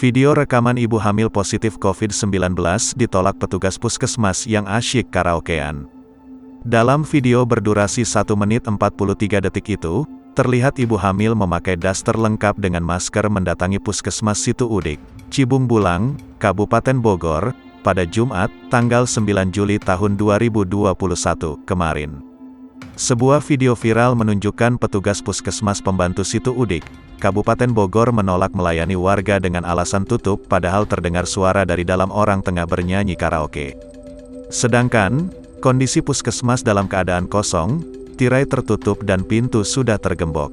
Video rekaman ibu hamil positif COVID-19 ditolak petugas puskesmas yang asyik karaokean. Dalam video berdurasi 1 menit 43 detik itu, terlihat ibu hamil memakai daster lengkap dengan masker mendatangi puskesmas Situ Udik, Cibung Bulang, Kabupaten Bogor, pada Jumat, tanggal 9 Juli tahun 2021 kemarin. Sebuah video viral menunjukkan petugas puskesmas pembantu Situ Udik, Kabupaten Bogor menolak melayani warga dengan alasan tutup padahal terdengar suara dari dalam orang tengah bernyanyi karaoke. Sedangkan, kondisi puskesmas dalam keadaan kosong, tirai tertutup dan pintu sudah tergembok.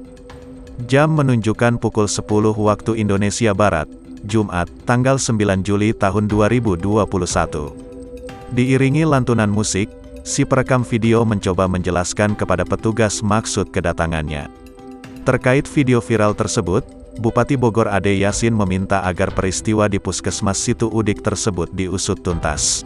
Jam menunjukkan pukul 10 waktu Indonesia Barat, Jumat, tanggal 9 Juli tahun 2021. Diiringi lantunan musik, si perekam video mencoba menjelaskan kepada petugas maksud kedatangannya. Terkait video viral tersebut, Bupati Bogor Ade Yasin meminta agar peristiwa di puskesmas Situ Udik tersebut diusut tuntas.